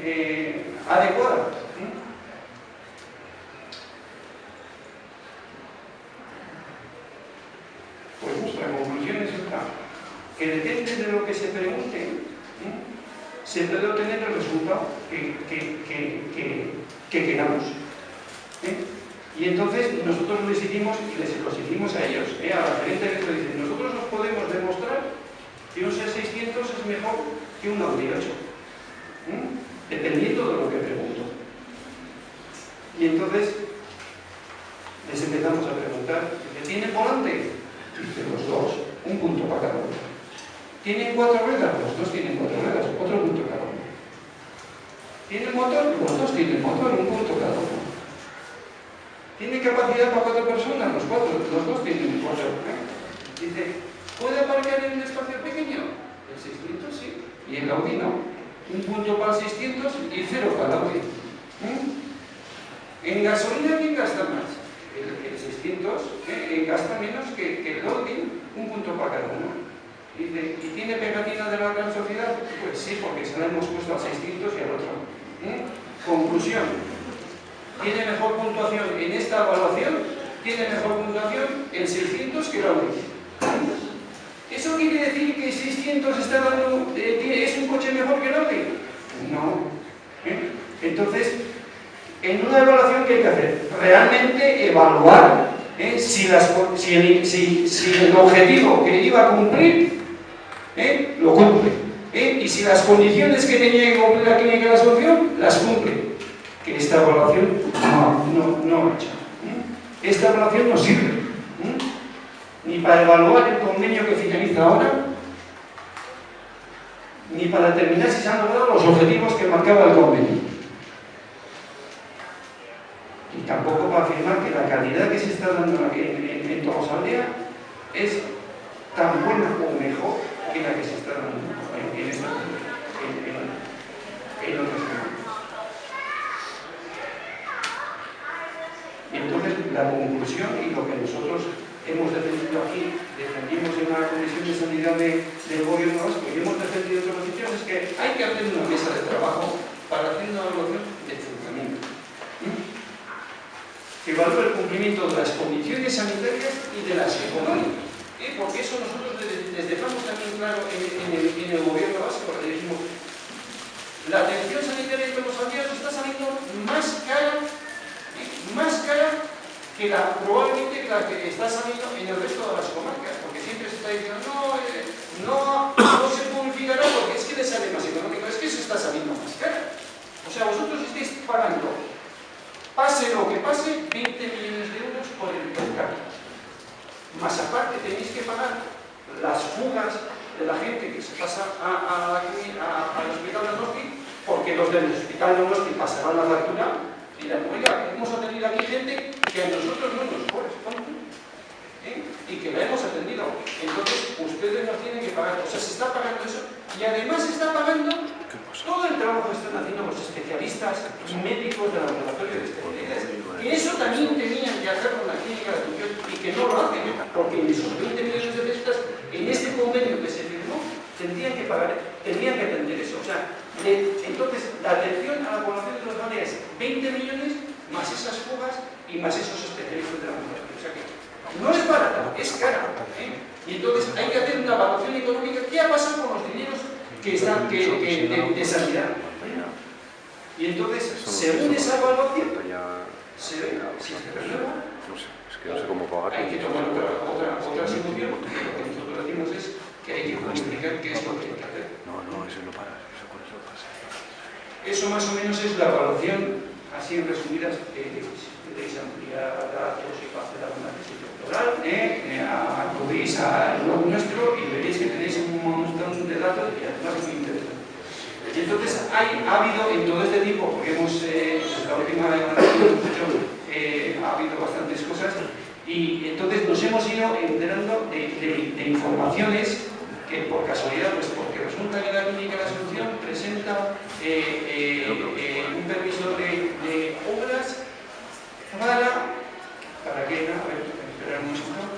adecuada. Pues nuestra conclusión es esta, que depende de lo que se pregunte, se puede obtener el resultado que queramos. Y entonces nosotros lo exigimos y les lo exigimos a ellos, a la gerente que nos dicen, nosotros nos podemos demostrar que un C600 es mejor que un Audi 8, dependiendo de lo que pregunto. Y entonces les empezamos a preguntar, ¿tienen volante? Dice, los dos, un punto para cada uno. ¿Tienen 4 ruedas? Los dos tienen 4 ruedas, otro punto cada uno. ¿Tienen motor? Los dos tienen motor, un punto cada uno. ¿Tiene capacidad para 4 personas? Los dos tienen 4. Dice, ¿puede aparcar en un espacio pequeño? El 600 sí, y el Audi no. Un punto para el 600 y 0 para el Audi. ¿En gasolina quién gasta más? El 600 gasta menos que el Audi, un punto para cada uno. Dice, ¿y tiene pegatina de la Real Sociedad? Pues sí, porque se la hemos puesto al 600 y al otro. Conclusión. ¿Tiene mejor puntuación en esta evaluación? ¿Tiene mejor puntuación el 600 que el Audi? ¿Eso quiere decir que el 600 está dando, es un coche mejor que el Audi? No. Entonces, en una evaluación, ¿qué hay que hacer? Realmente evaluar si el objetivo que iba a cumplir lo cumple. Y si las condiciones que tenía que cumplir la clínica de la solución las cumple. Que esta evaluación no ha hecho. Esta evaluación no sirve ni para evaluar el convenio que finaliza ahora, ni para determinar si se han logrado los objetivos que marcaba el convenio. Y tampoco para afirmar que la calidad que se está dando en Tolosaldea es tan buena o mejor que la que se está dando en otros ámbitos. Y entonces la conclusión y lo que nosotros hemos defendido aquí, defendimos en la Comisión de Sanidad del Gobierno Vasco y hemos defendido en otras posiciones, es que hay que hacer una mesa de trabajo para hacer una evaluación de funcionamiento. Que evalúe el cumplimiento de las condiciones sanitarias y de las económicas. Porque eso nosotros les dejamos también claro en el Gobierno Vasco, le decimos, la atención sanitaria en Tolosaldea está saliendo más cara que probablemente la que está saliendo en el resto de las comarcas, porque siempre se está diciendo, no se publicará porque es que le sale más económico, es que se está saliendo más cara. O sea, vosotros estáis pagando, pase lo que pase, 20 millones de euros por el mercado. Más aparte tenéis que pagar las fugas de la gente que se pasa al hospital de Norte por porque los del hospital Donosti pasaban la factura y dirán, oiga, hemos atendido aquí gente que a nosotros no nos corresponde, y que la hemos atendido. Entonces, ustedes no tienen que pagar. O sea, se está pagando eso y además se está pagando todo el trabajo que están haciendo los especialistas médicos del laboratorio de especialidades. Y eso también tenían que hacerlo en la clínica de atención y que no lo hacen, porque en esos 20 millones de pesetas, en este convenio que se firmó, tendrían que pagar, tendrían que atender eso. O sea, entonces, la atención a la población de los valles es 20 millones más esas fugas y más esos especialistas de la laboratorio. O sea que no es barata, es cara. Y entonces hay que hacer una evaluación económica. ¿Qué ha pasado con los dineros que están de sanidad? Y entonces, según esa evaluación, se ve si se renueva. No sé cómo pagar. Hay que tomar otra solución. Lo que nosotros decimos es que hay que justificar qué es lo que hay que hacer. No, eso no para. Eso con eso pasa. Eso más o menos es la evaluación, así en resumidas. Si queréis ampliar datos y hacer alguna tesis doctoral, acudís al blog nuestro y veréis que tenéis un montón de datos y además muy interesantes. Y entonces ha habido en todo este tiempo, porque hemos, desde la última evaluación que hemos hecho, ha habido bastantes cosas y entonces nos hemos ido enterando de informaciones que por casualidad, pues porque resulta que la Clínica de la Asunción presenta un permiso de obras para qué, no, a ver, esperar un segundo,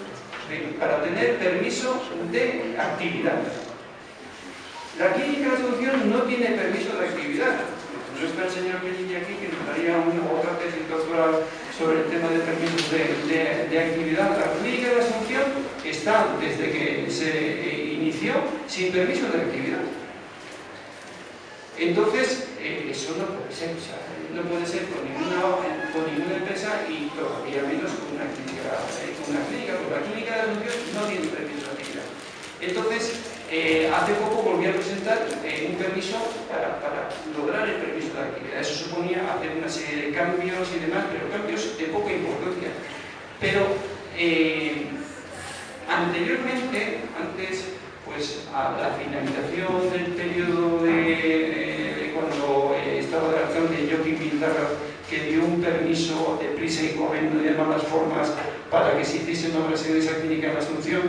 para tener permiso de actividad. La Clínica de la Asunción no tiene permiso de actividad. No está el señor Pelliña aquí, que nos daría otra tesis doctoral sobre el tema de permisos de actividad. La Clínica de la Asunción está, desde que se inició, sin permiso de actividad. Entonces, eso no puede ser. O sea, no puede ser con ninguna empresa y todavía menos con una clínica. Porque la Clínica de la Asunción no tiene permiso de actividad. Entonces, hace poco volví a presentar un permiso para lograr el permiso de actividad. Eso suponía hacer una serie de cambios y demás, pero cambios de poca importancia. Pero anteriormente, antes, pues a la finalización del periodo de cuando estaba de alcalde Joaquín Pizarro, que dio un permiso de prisa y corriendo de malas formas para que se hiciesen obras en esa clínica de la Asunción,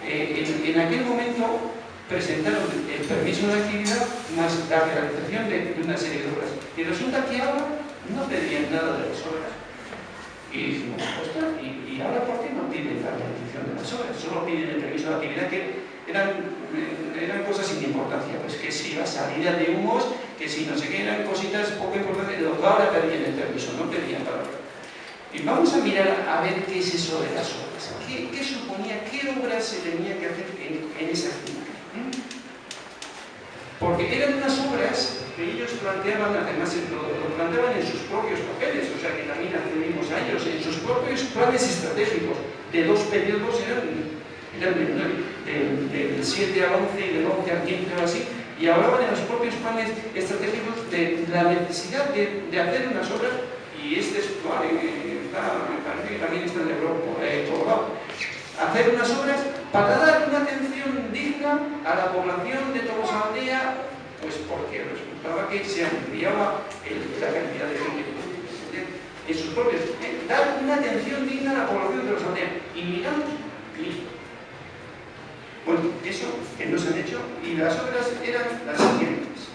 en aquel momento presentaron el permiso de actividad más la realización de una serie de obras. Y resulta que ahora no pedían nada de las obras. Y dijimos, ostras, ¿y ahora por qué no piden la realización de las obras? Solo piden el permiso de actividad, que eran cosas sin importancia, pues que si la salida de humos, que si no sé qué, eran cositas poco importantes, ahora pedían el permiso, no pedían para obras. Y vamos a mirar a ver qué es eso de las obras. ¿Qué suponía, qué obras se tenía que hacer en esa clínica? Porque eran unas obras que ellos planteaban, además lo planteaban en sus propios papeles, o sea que también accedimos a ellos, en sus propios planes estratégicos de dos periodos, del 7 al 11 y del 11 al 15 o así, y hablaban en los propios planes estratégicos de la necesidad de hacer unas obras, y este es, me parece que también está en el blog colgado, hacer unas obras para dar una atención digna a la población de Tolosaldea, pues porque resultaba que se ampliaba la cantidad de gente en sus propios, dar una atención digna a la población de Tolosaldea. Y miramos, listo. Bueno, eso que no se han hecho, y las obras eran las siguientes.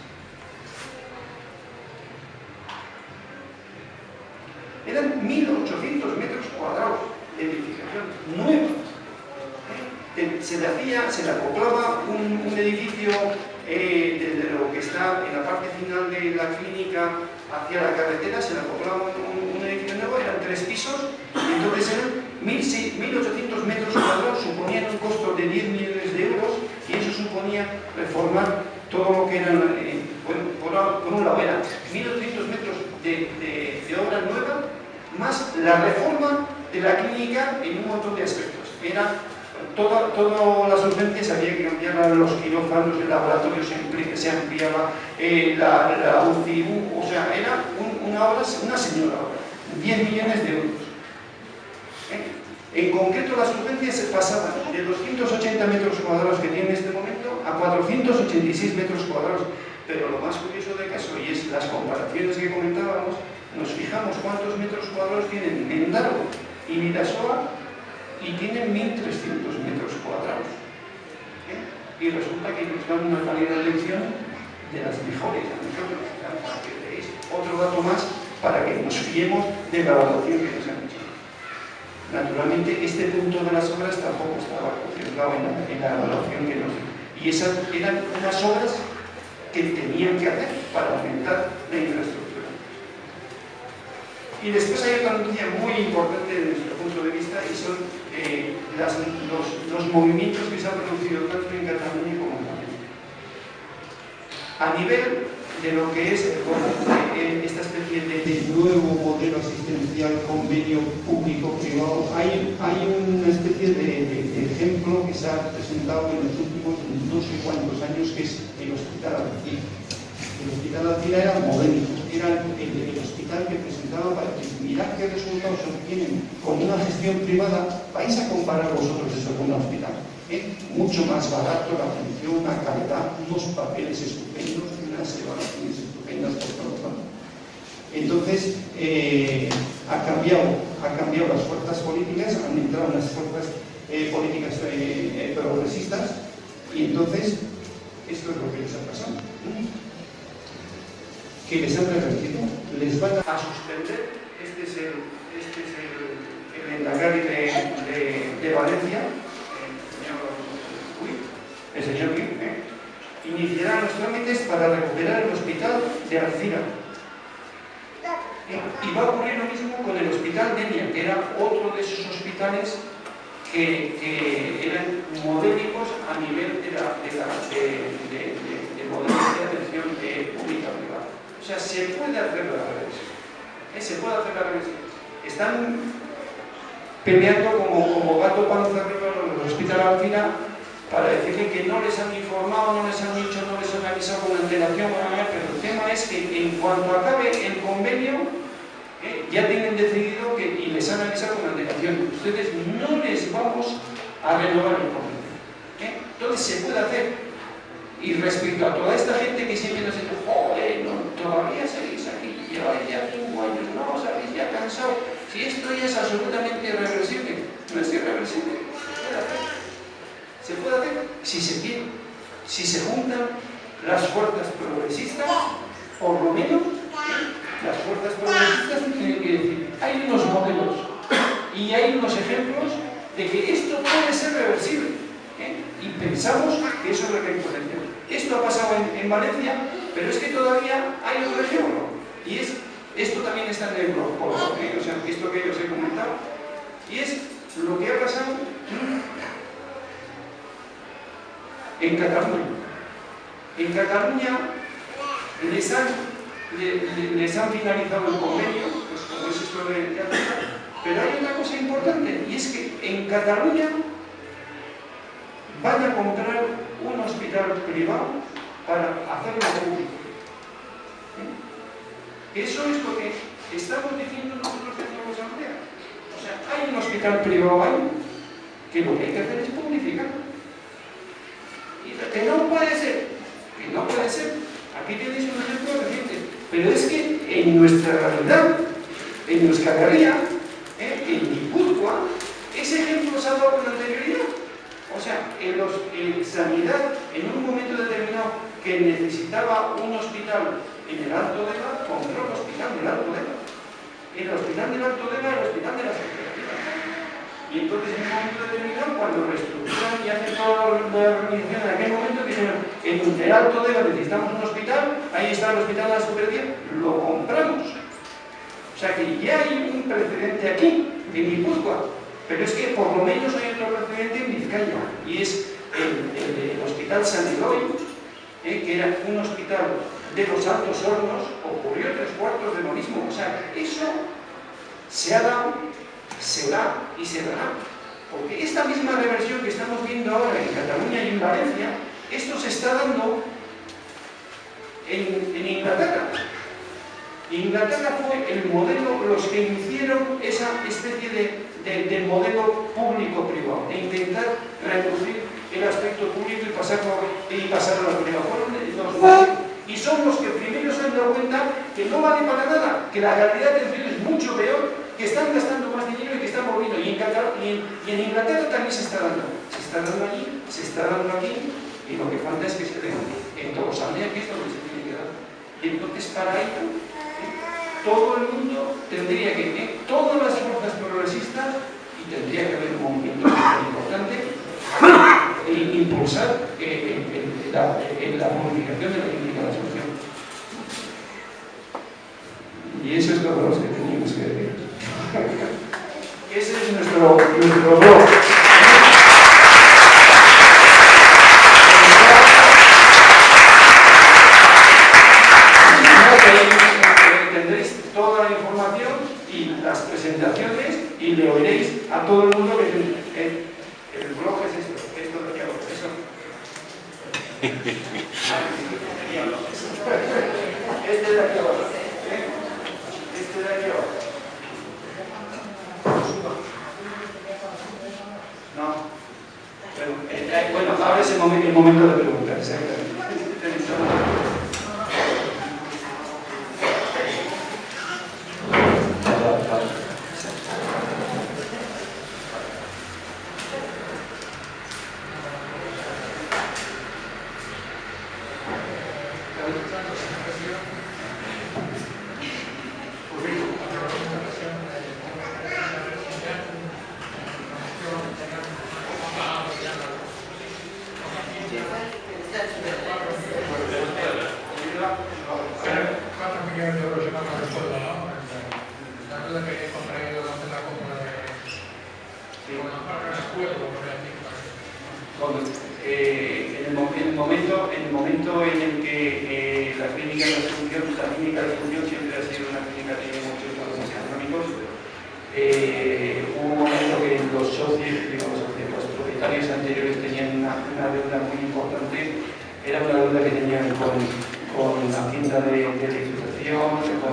Eran 1.800 metros cuadrados de edificación nueva. Se le acoplaba un edificio desde lo que está en la parte final de la clínica hacia la carretera, se le acoplaba un edificio nuevo, eran 3 pisos, y entonces eran 1.800 metros cuadrados, suponían un costo de 10 millones de euros, y eso suponía reformar todo lo que eran, por un lado eran 1.800 metros de obra nueva, más la reforma de la clínica en un montón de aspectos. Era todas las urgencias, había que cambiar los quirófanos, el laboratorio se ampliaba, la UCI, o sea, era una señora obra, 10 millones de euros. En concreto, las urgencias se pasaban de 280 metros cuadrados que tiene en este momento a 486 metros cuadrados. Pero lo más curioso del caso, y es la fijamos cuántos metros cuadrados tienen Mendaro y Vidasoa, y tienen 1.300 metros cuadrados. Y resulta que nos dan una calidad de elección de las mejores a nosotros. Para que veáis otro dato más para que nos fiemos de la evaluación que nos han hecho. Naturalmente, este punto de las obras tampoco estaba contemplado en la evaluación que nos dio. Y esas eran unas obras que tenían que hacer para aumentar la infraestructura. Y después hay otra noticia muy importante desde nuestro punto de vista, y son los movimientos que se han producido tanto en Cataluña como en Valencia. A nivel de lo que es esta especie de nuevo modelo asistencial, convenio público-privado, hay una especie de ejemplo que se ha presentado en los últimos no sé cuántos años, que es el Hospital Alcira. El Hospital Alcira era modélico, era el hospital que presentaba para que mirad qué resultados obtienen con una gestión privada. Vais a comparar vosotros eso con un hospital. Mucho más barato la atención, la calidad, unos papeles estupendos, unas evaluaciones estupendas por todo lo tanto. Entonces, ha cambiado las fuerzas políticas, han entrado unas fuerzas políticas progresistas, y entonces, esto es lo que les ha pasado. Que les han revertido, les van a suspender. Este es el lehendakari de Valencia, el señor Gui, iniciará los trámites para recuperar el hospital de Alcira. Y va a ocurrir lo mismo con el hospital Denia, que era otro de esos hospitales que eran modélicos a nivel de modelos de atención pública-privada. O sea, se puede hacer la reversión. Se puede hacer la reversión. Están peleando como gato panza arriba en el hospital Alcira para decirle que no les han informado, no les han dicho, no les han avisado con antelación, pero el tema es que en cuanto acabe el convenio, ya tienen decidido y les han avisado con antelación. Ustedes no les vamos a renovar el convenio. Entonces se puede hacer. Y respecto a toda esta gente que siempre nos dice, joder, no, todavía seguís aquí, lleváis ya 5 años, no os habéis ya cansado, si esto ya es absolutamente irreversible. No es irreversible, se puede hacer si se quiere, si se juntan las fuerzas progresistas, por lo menos las fuerzas progresistas tienen que decir, hay unos modelos y hay unos ejemplos de que esto puede ser reversible, y pensamos que eso es lo que hay que hacer. Esto ha pasado en Valencia, pero es que todavía hay otro ejemplo, y esto también está en el blog, o sea, esto que os he comentado, y es lo que ha pasado en Cataluña. En Cataluña les han finalizado el convenio, pues como es esto de Alcira, pero hay una cosa importante, y es que en Cataluña van a comprar un hospital privado para hacerlo público. Eso es lo que estamos diciendo nosotros en la Asamblea. O sea, hay un hospital privado ahí que lo que hay que hacer es publificar. Y que no puede ser, aquí tenéis un ejemplo reciente, pero es que en nuestra realidad, en nuestra realidad, en Guipúzcoa, ese ejemplo se ha dado con anterioridad. O sea, en sanidad, en un momento determinado que necesitaba un hospital en el Alto Deva, compró el hospital del Alto Deva. El hospital del Alto Deva era el hospital de las cooperativas. Y entonces en un momento determinado, cuando reestructuran y hacen toda la organización en aquel momento, dijeron, en el Alto Deva necesitamos un hospital, ahí está el hospital de las cooperativas, lo compramos. O sea que ya hay un precedente aquí, en Guipúzcoa. Pero es que por lo menos hay otro precedente en Vizcaya, y es el Hospital San Eloy, que era un hospital de los Altos Hornos, ocurrió 3/4 de lo mismo. O sea, eso se ha dado, se da y se dará. Porque esta misma reversión que estamos viendo ahora en Cataluña y en Valencia, esto se está dando en Inglaterra. Inglaterra fue el modelo, los que hicieron esa especie de modelo público-privado, de intentar reducir el aspecto público y pasarlo a lo privado. Y son los que primero se han dado cuenta que no vale para nada, que la calidad de atención es mucho peor, que están gastando más dinero y que están moviendo. Y en Inglaterra también se está dando. Se está dando allí, se está dando aquí, y lo que falta es que se dé en Tolosandia, que es lo que se tiene que dar. Y entonces para ello, todo el mundo tendría que, todas las fuerzas progresistas, y tendría que haber un movimiento importante, e impulsar la modificación de la clínica de la solución. Y eso es todo lo que teníamos que decir. Ese es nuestro blog. Tendréis toda la información y las presentaciones y le oiréis a todo el mundo que el blog es esto de aquí abajo, eso. Este de aquí abajo. Este de aquí abajo. No. Pero, bueno, ahora es el momento de preguntar. En el momento en el que la clínica de la Asunción siempre ha sido una clínica que tiene muchos problemas económicos, hubo un momento que los socios, los propietarios anteriores tenían una deuda muy importante. Era una deuda que tenían con la Hacienda de Diputación, con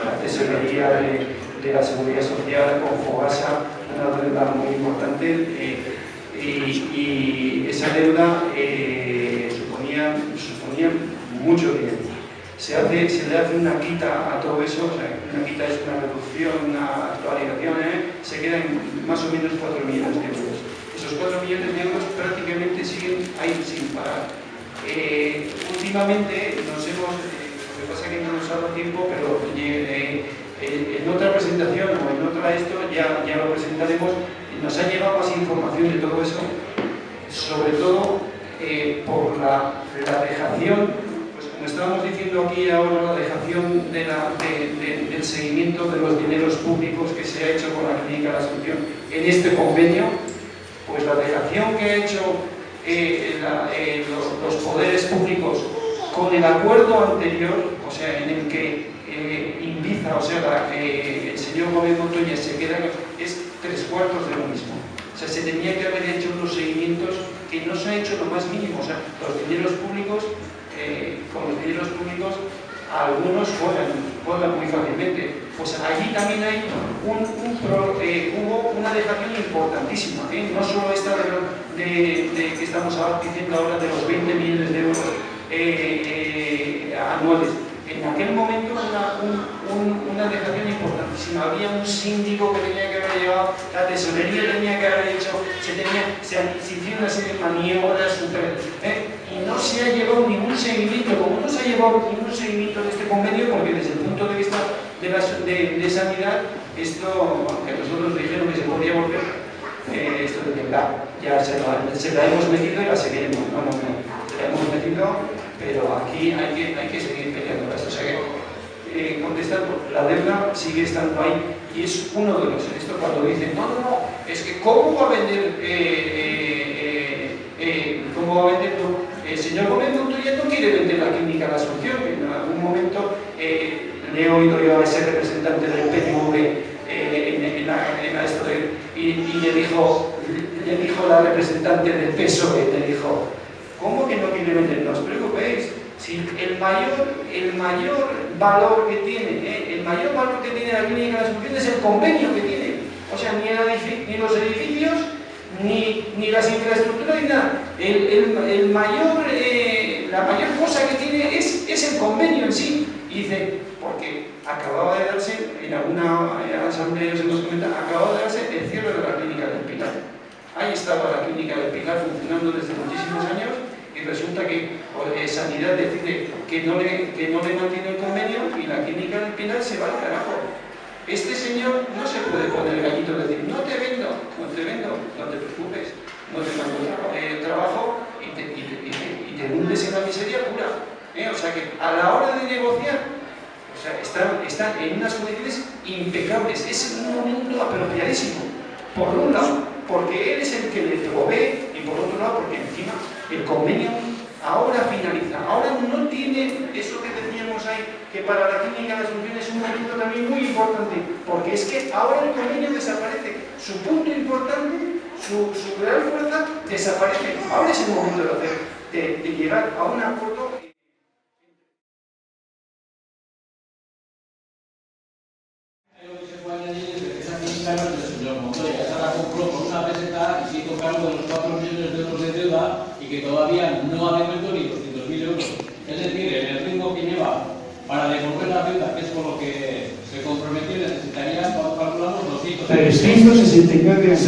la tesorería de la Seguridad Social, con Fogasa, una deuda muy importante. Y esa deuda suponía mucho dinero. Se le hace una quita a todo eso, o sea, una quita es una reducción, una actualización, se quedan más o menos 4 millones de euros. Esos 4 millones de euros prácticamente siguen ahí sin parar. Últimamente lo que pasa es que no nos ha dado tiempo, pero en otra presentación o en otra ya lo presentaremos. Nos ha llevado más información de todo eso, sobre todo por la dejación, pues como estábamos diciendo aquí ahora, la dejación del seguimiento de los dineros públicos que se ha hecho con la Clínica de la Asunción en este convenio, pues la dejación que ha hecho los poderes públicos con el acuerdo anterior, o sea, en el que Inviza, o sea, el señor Gómez Montoya se queda, es 3/4 de lo mismo. O sea, se tenía que haber hecho unos seguimientos que no se ha hecho lo más mínimo. O sea, los dineros públicos, con los dineros públicos, algunos juegan muy fácilmente. Pues allí también hay hubo una dejación importantísima, no solo esta de que estamos diciendo ahora de los 20 millones de euros anuales. En aquel momento una dejación importantísima. Había un síndico que tenía que haber llevado, la tesorería tenía que haber hecho, se hicieron una serie de maniobras, y no se ha llevado ningún seguimiento. Como no se ha llevado ningún seguimiento de este convenio, porque desde el punto de vista de sanidad, esto, aunque nosotros dijeron que se podía volver, esto de que ya se la hemos metido y la seguiremos. No, se la hemos metido. Pero aquí hay que seguir peleando esto. O sea que, contestando, la deuda sigue estando ahí y es uno de los. Esto cuando dicen, no, es que ¿cómo va a vender? ¿Cómo va a vender? El señor Gómez Montoya no quiere vender la Clínica de la Asunción. En algún momento le he oído yo a ese representante del PNV y le dijo la representante del PSOE, le dijo, ¿cómo que no quiere vender? No os preocupéis. Si el mayor valor que tiene, la Clínica de la Asunción es el convenio que tiene. O sea, ni los edificios, ni las infraestructuras, ni nada. La mayor cosa que tiene es es el convenio en sí. Y dice, porque acababa de darse, en alguna asamblea se nos comenta, acababa de darse el cierre de la clínica del Pilar. Ahí estaba la clínica del Pilar funcionando desde muchísimos años y resulta que Sanidad decide que no le mantiene el convenio y la clínica del Pilar se va al carajo. Este señor no se puede poner gallito y decir, no te vendo, no te preocupes, no te mando trabajo y te hundes en la miseria pura. O sea que a la hora de negociar, o sea, están en unas condiciones impecables. Es un momento apropiadísimo. Por un lado, porque él es el que le provee, y por otro lado, porque encima el convenio ahora finaliza. Ahora no tiene eso que decíamos ahí, que para la clínica de Asunción es un momento también muy importante, porque es que ahora el convenio desaparece. Su punto importante, su real fuerza, desaparece. Ahora es el momento de llegar a un acuerdo. Que todavía no ha devuelto ni 200.000 euros. Es decir, en el ritmo que lleva para devolver la deuda, que es con lo que se comprometió, necesitaría, cuando calculamos, 369 euros.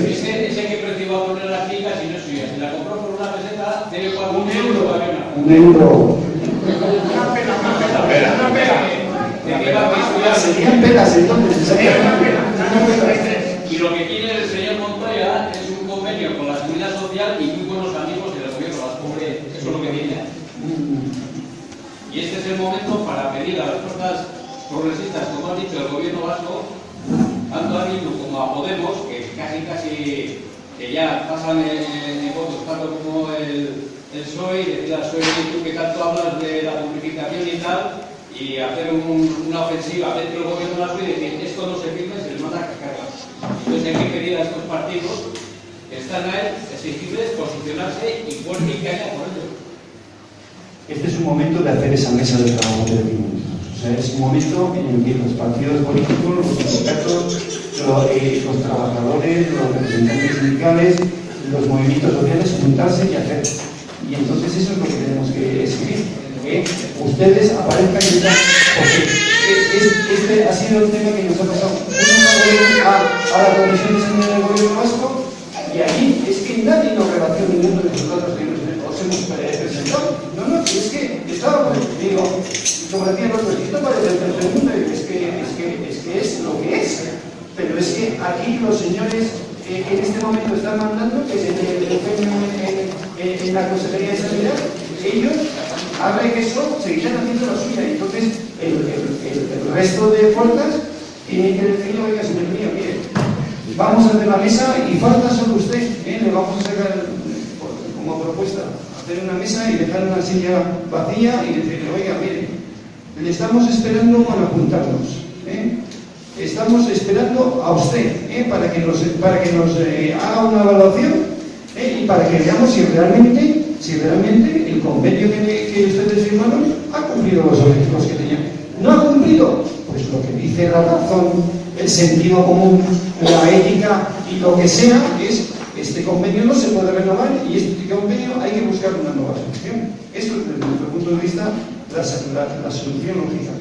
Ese que precio va a poner la clínica si no es suya. Si la compró por una peseta, debe pagar un euro. Un euro. Una pena. Serían penas entonces. Y lo que quiere el señor Montoya es un convenio con la Seguridad Social y muy buenos amigos del gobierno vasco. Eso es lo que tiene. Y este es el momento para pedir a las fuerzas progresistas, como ha dicho el gobierno vasco, tanto a Bildu como a Podemos, que casi que ya pasan en votos, tanto como el PSOE, y decir al PSOE tú que tanto hablas de la publificación y tal, y hacer una ofensiva dentro del gobierno vasco y decir esto no se firma y se les manda a cagar. Entonces hay que pedir a estos partidos que están a él, exigirles posicionarse y fuerte que haya por ello. Este es un momento de hacer esa mesa de trabajo que decimos. O sea, es un momento en el que los partidos políticos, los sindicatos, los trabajadores, los representantes sindicales, los movimientos sociales, juntarse y hacer. Y entonces eso es lo que tenemos que exigir. Ustedes aparezcan y tal, porque este ha sido el tema que nos ha pasado. A la Comisión de Sanidad del Gobierno Vasco y allí es que nadie nos relaciona ninguno de nosotros os hemos presentado. No, es que estaba, digo, como decía el otro, esto parece el tercer mundo, es que es lo que es. Pero es que aquí los señores en este momento están mandando que se empeñen en la Consejería de Sanidad, ellos, habla que eso, seguirán haciendo la suya. Entonces, el resto de fuerzas tienen que decir, oiga, señor mío, mire, vamos a hacer la mesa y falta solo usted, le vamos a sacar como propuesta, hacer una mesa y dejar una silla vacía y decirle, oiga, mire, le estamos esperando para apuntarnos, estamos esperando a usted, para que nos haga una evaluación y para que veamos si realmente el convenio que ustedes firmaron ha cumplido los objetivos que tenían. ¿No ha cumplido? Pues lo que dice la razón, el sentido común, la ética y lo que sea es este convenio no se puede renovar y este convenio hay que buscar una nueva solución. Esto es desde nuestro punto de vista la solución lógica.